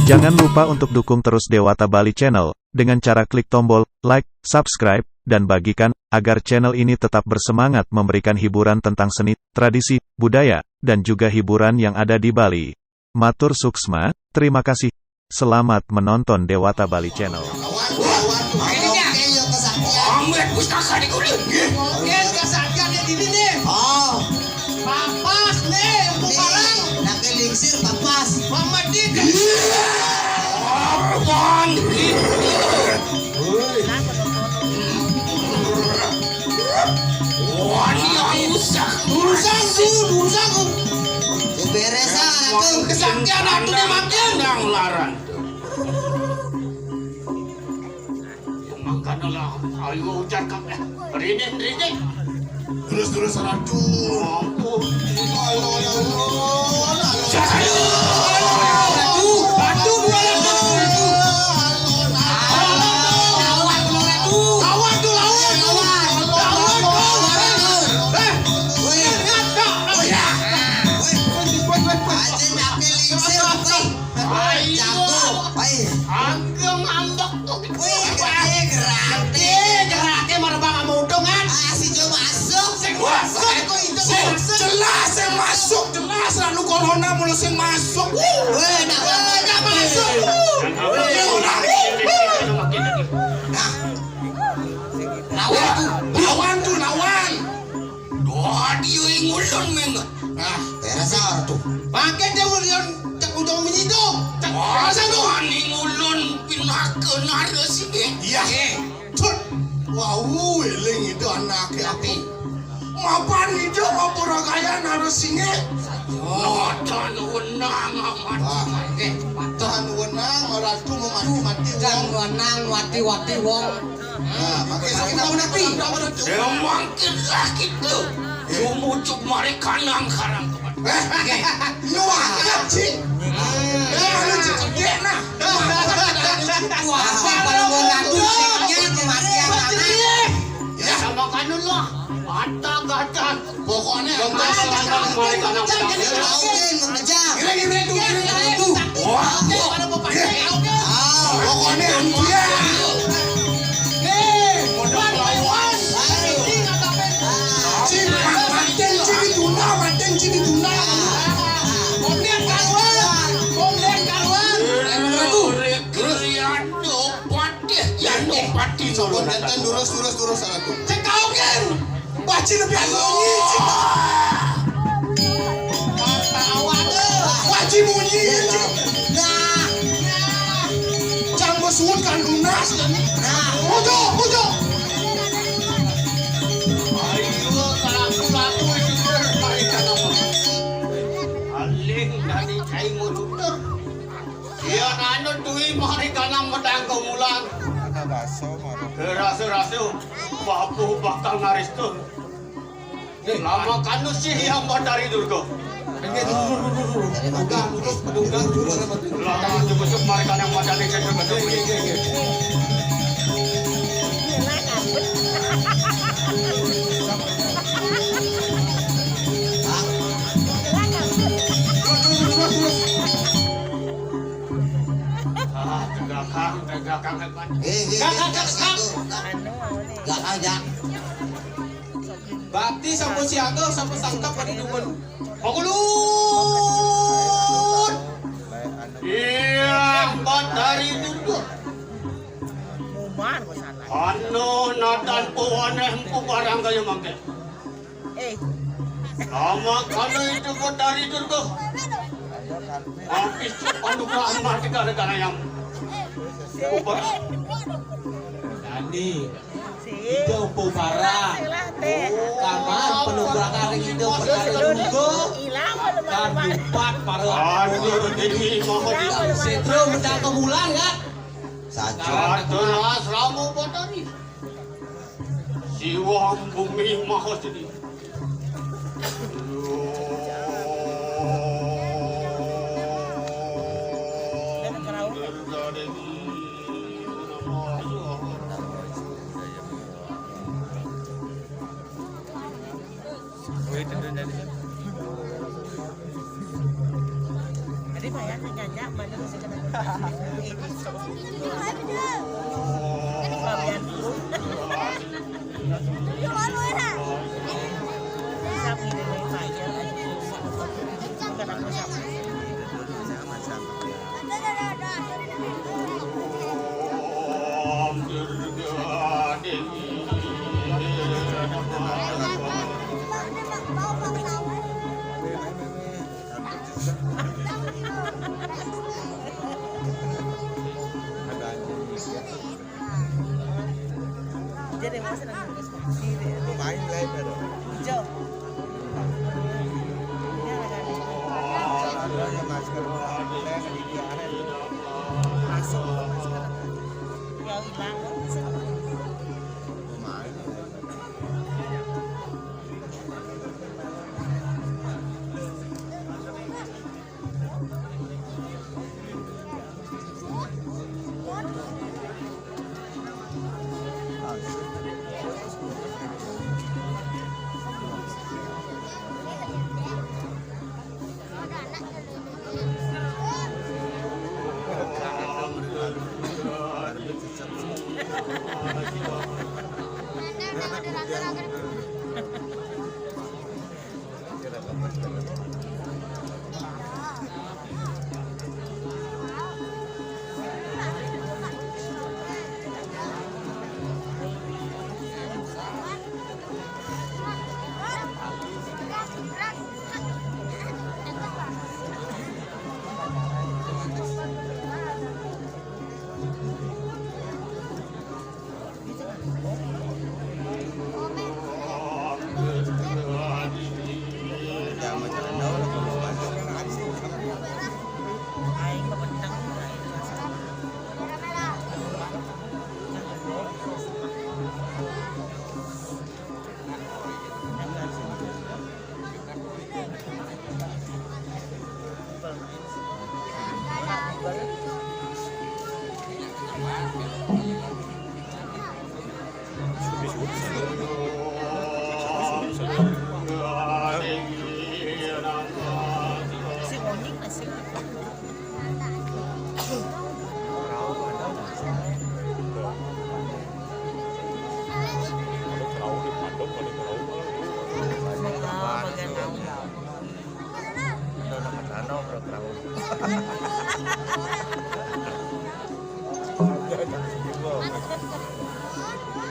Jangan lupa untuk dukung terus Dewata Bali Channel, dengan cara klik tombol like, subscribe, dan bagikan, agar channel ini tetap bersemangat memberikan hiburan tentang seni, tradisi, budaya, dan juga hiburan yang ada di Bali. Matur suksma, terima kasih. Selamat menonton Dewata Bali Channel. Kesaktian atuh dia makin yang larang. Makan lah, ayo ujar kak. Rini. Terus ratu. Ampun. Ratu dua ratu. Jelas lalu corona mulai sing masuk. Enggak masuk. Lawan. Doa dia ngulun meng. Nah, beres tuh. Pakai dia ngulun cak ujung menyiduk. Masa doa ngulun pinakeun hareuh sini. Iya. Wow, eling itu anaknya api. Mapan itu ngapura kaya narusinge. Nodan wenang amat. Nodan wenang ratu mau mati-mati wong. Wenang mati-mati wong. Nah, pakai kita menepi. Mungkin lah gitu. Sumucuk mari kanang karang. Nuah cik. Lu cik nah. Wah, kalau mau ngaku siknya kematian anak. Ya sama kanun lah. Kata-kata pokoknya selamat mari kanang itu. Wah, pokoknya dia. Modal lawan. Maten cibi tuna. Komlian kawan. Kriado patih. Ya no patih solo. Datang durus satu. Cekauken. Baci lebih alungi cik. Baci bunyi cik. Nah. Jangan suun kan lunas. Nah. Pujo. Ayo laku itu mereka nama. Aling dari cai mudutur. Dia nanut duit mari kanang medang kemulan. Rasa-rasa bapu bakal ngaristu. Lama kanu sih yang dari Durgo. Pedugang. Lama cukup mereka yang macam ini saya betul. Tegakang hebat. Gak. Bakti sampo siaga sampo sangkap pada dumun. Pakulut. Iya, empat dari Durgo. Anu nadan puan empu barang kayu mangke. Lama kanu itu buat dari Durgo. Habis anugerah mati gara-gara yang Dani, itu umpu barang. Kapan penugaran itu berkali-kali dan empat para ini mau di setro mendak kemulan kan? Satu ras ramu potari. Siwang bumi maha jadi. Jadi bayarnya nyanyi banyak sih kan. Bagian dulu. Sapi ini bayar aja. Bukan aku sapi. Jadi masih nak ngurus sini. Lumayan lah itu. Hijau. Ini ada Ada masker masuk masker. Ya hilang. lumayan. Aing kebentang. Si onying nasi.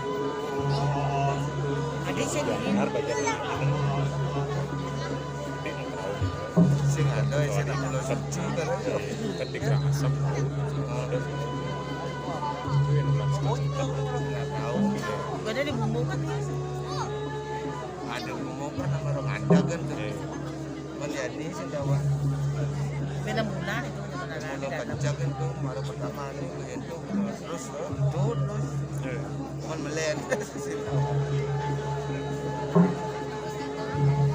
Bagian Ada sih di Sing ada sing mulo suci kan. ketika asap Enggak tahu. Gak ada dibumbukan nih. Ada ngomong kan sama orang ada kan tuh. Menjadi sing dawa. Beda bulan itu Mulo kencang itu baru pertama nih itu terus terus mon melen.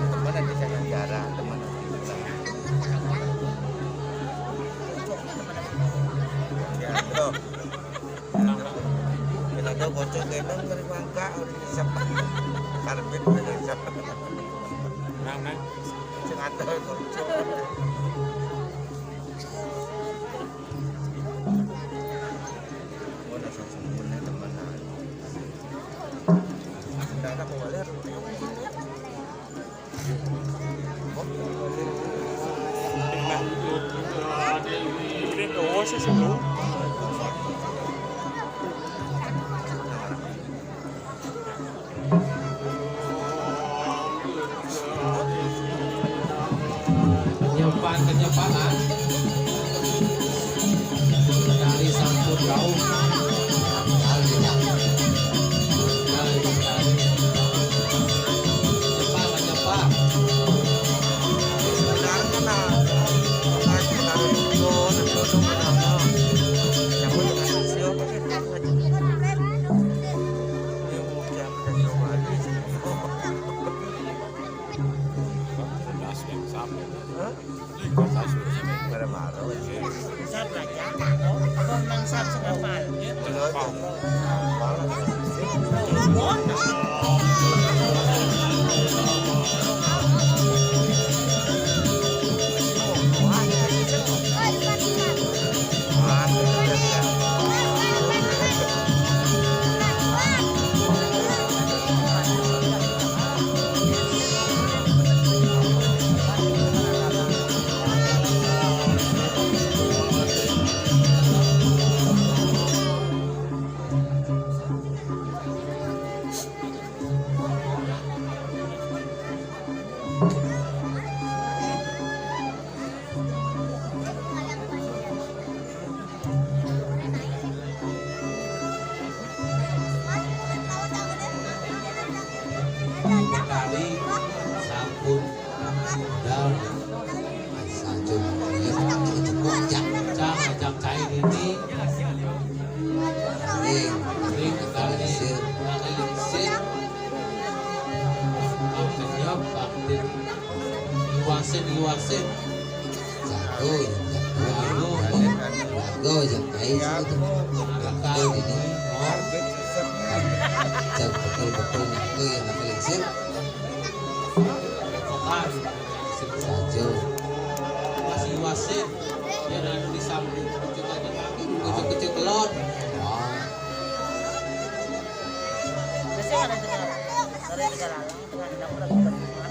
Teman di sana jarang teman. Ya, bro. Bila ada kocok gendong dari Bangka udah siapa? Karbit udah siapa? nang Sing ada kocok. Gua nasa sempurna teman. Udah ada pewaler. ini oasis itu Kenyapaan dari sampun gaung nyapa Benar kan nah. Ngaji taruh dulu, duduk mana. Yang mau dengan sio pakai ngaji. Dia mau jam dan coba lagi. das yang sama Hah? Pada marah. Saya belajar. Abang nang sab sekapal. Benar tuh. Iya, betul ini. Oh, cek betul-betul nyangke yang nak eliksir. Kokan, sip saja. Masih wasit, yang ada di samping kucing-kucing kaki, kucing-kucing kelot. Biasanya kan ada dari negara lain dengan dapur lagi berdua.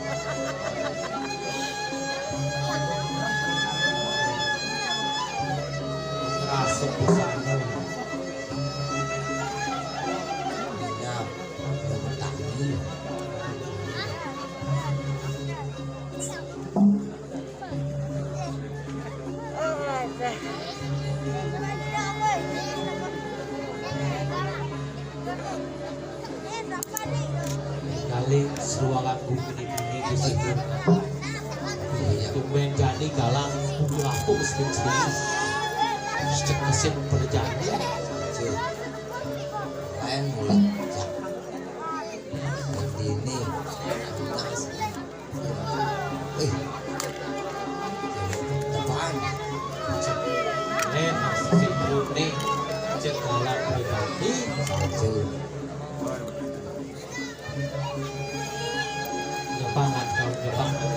Masuk ke sana. Ya, udah bertani. Kali seruangan bumi di situ. Tumben jadi galang bumi aku mesti cek mesin berjadi. Lain mulai ini depan nasi putih cek galang pribadi saja. Nyepangan kau nyepangan.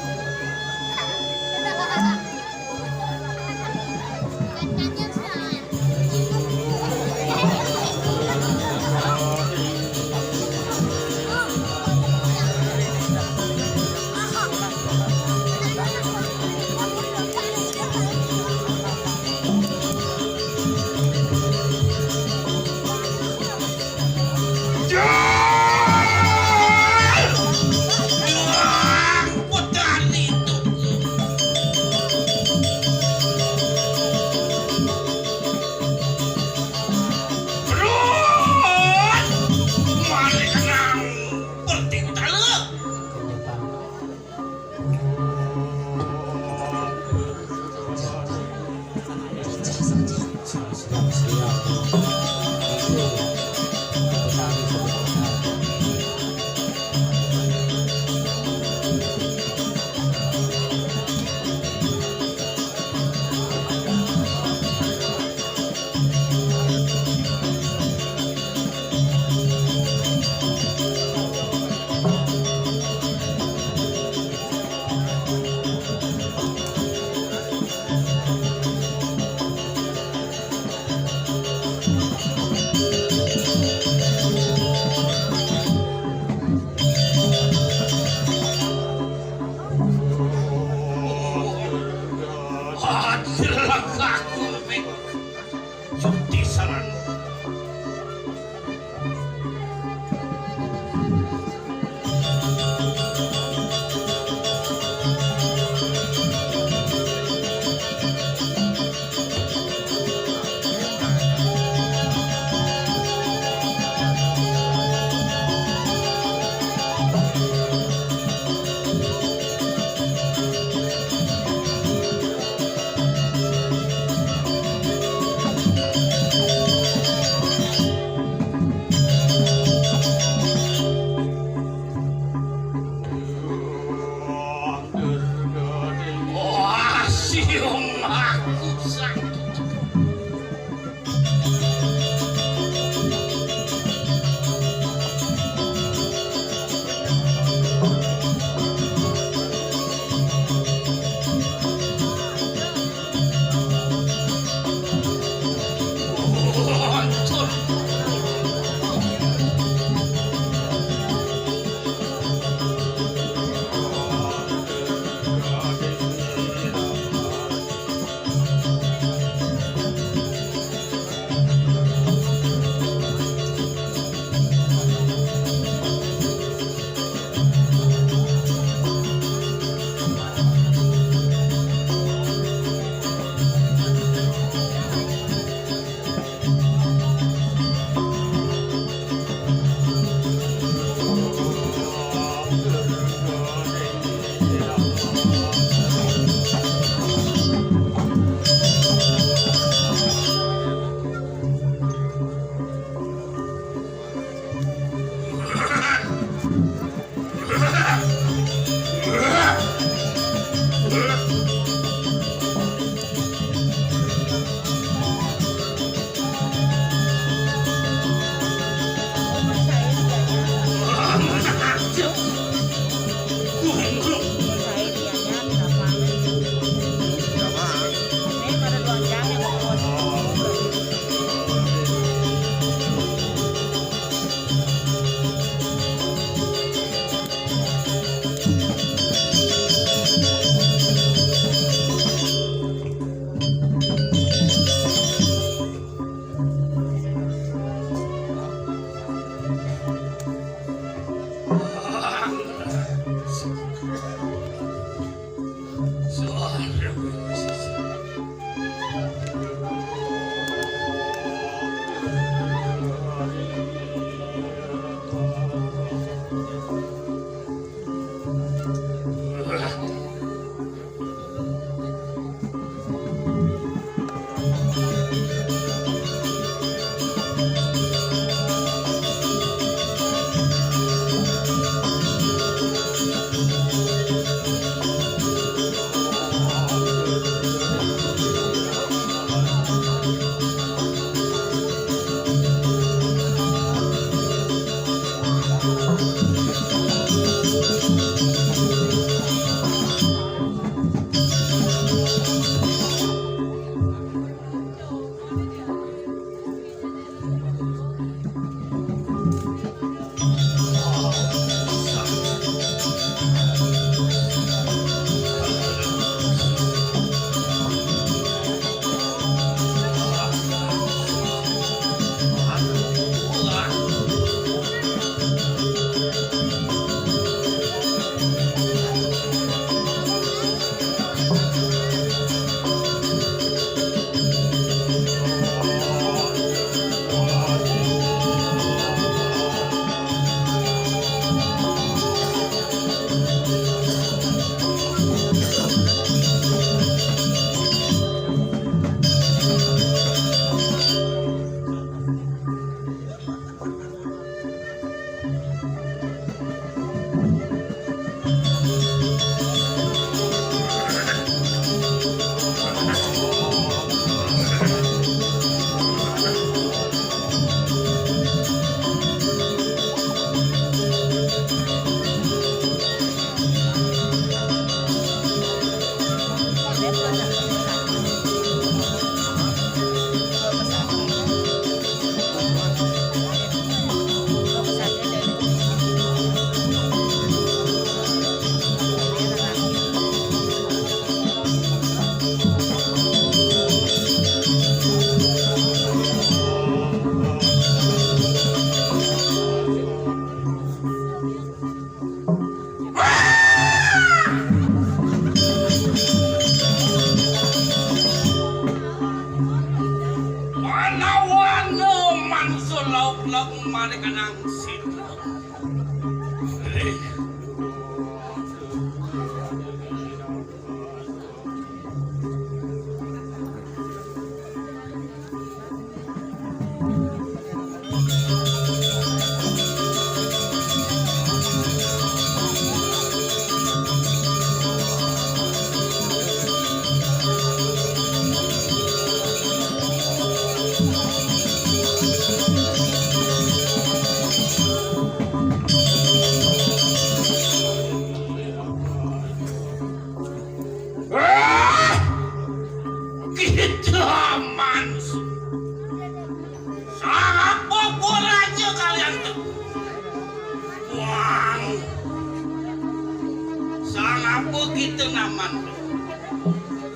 begitu naman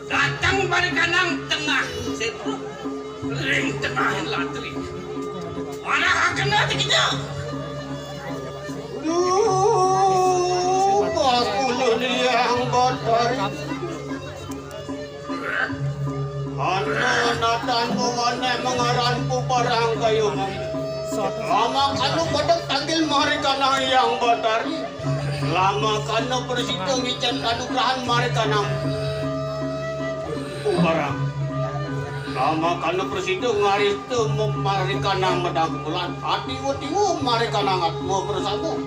datang pada kanang tengah situ ring tengahin latri mana akan nanti kita Aku yang batari Hana natanmu mana mengaranku parang kayu lama kanu pada tanggil mereka nang yang batari lama kanu persitu ngican anugrahan mereka nang parang lama kanu persitu ngaris tu mereka nang medang bulan hati tiwu mereka nang mau bersatu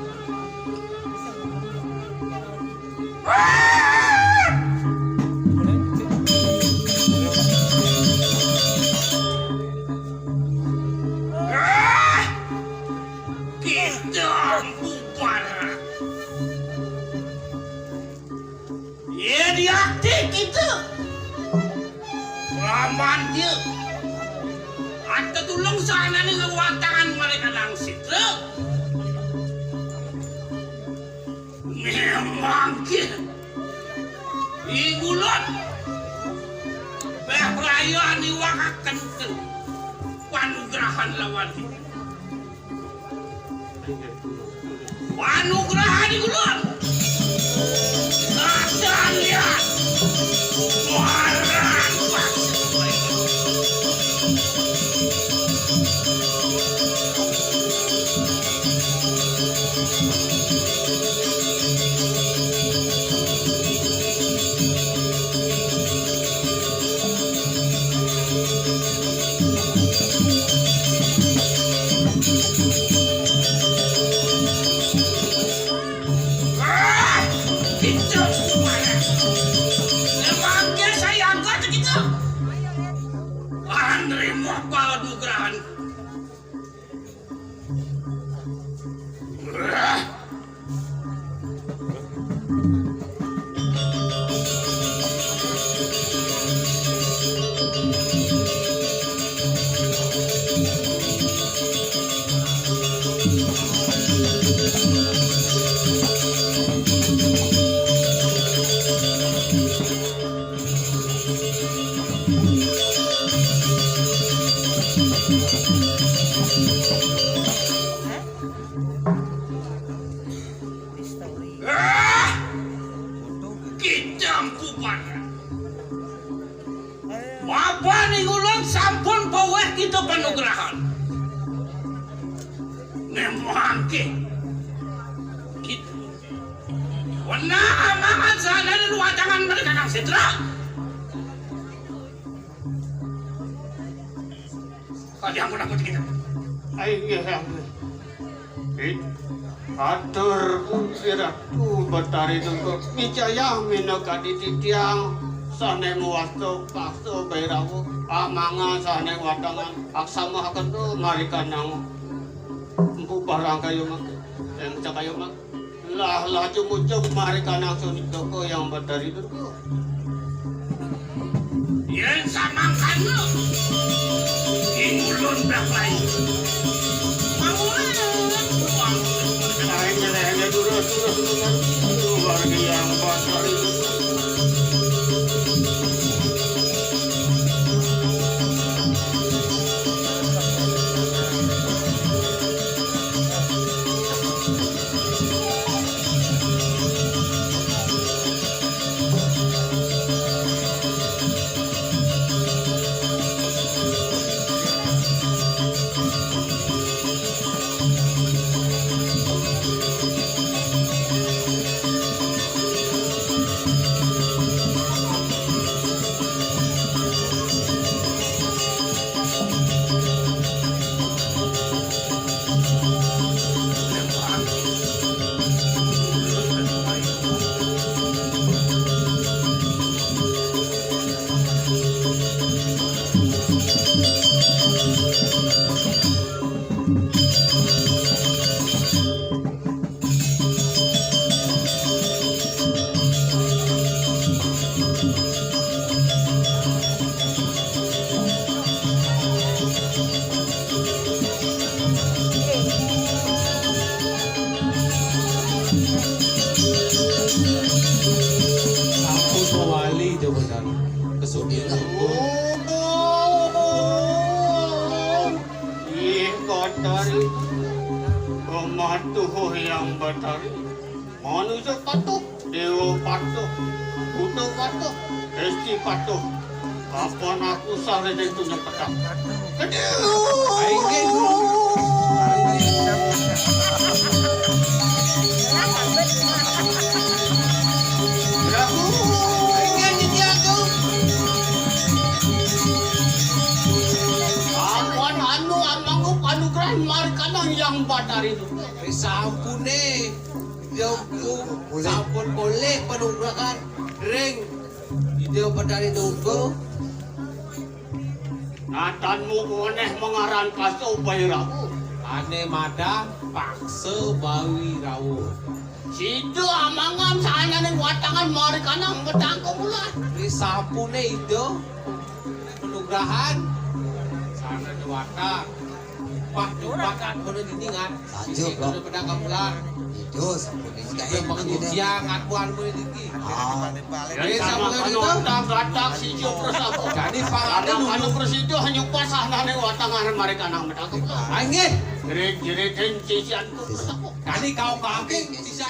kita bubar ya di hati kita raman dia ada tulung sana nih kewatangan mereka langsung memang kita igulon perayaan diwakakan ke panugrahan lawan panugrahan igulon ada lihat marah saya Story. Kijampu pada. Apa nih ulun sampun bawah kita panugrahan. Memangke. Gitu. Wana amangan sana di luar tangan mereka kang Sidra. Kalian pun aku kita. Ayo yang atur siratu Batari tunggu Wijaya minaka dititiang sane muwasto pasto bairawu amanga sane wadangan aksama hakentu marikanang empu barang kayu mak yang kayu mak lah cumucuk marikanang sunitoko yang Batari tunggu Yang sama kan lo. Ingulun berapa hanya durus warga yang Batari Batari Pematuh yang Batari Manusia patuh Dewa patuh Buddha patuh Esti patuh Kapan aku sare itu nyepetang yang Batari itu. Sampune, sampun boleh penunggakan ring video Batari tunggu. Natanmu koneh mengaran kaso bayrawu. Ane mada paksa bawi rawu. Situ amangan saya ning watangan mari kanang betangko mula. Sampune itu penunggahan sana di watang. Pak jumbakan kono dindingan. Sajuk lo pedang bulan. Itu sampune Kaya pengujian ngakuan mo dindi. Jadi sama kanu gatak si Joe Prasabo. Jadi parane Kanu presidio hanya pasahna ning watangan mari kanang betangko mula. Angin. Jerit-jeritin cician tu Prasabo. Jadi kau kambing bisa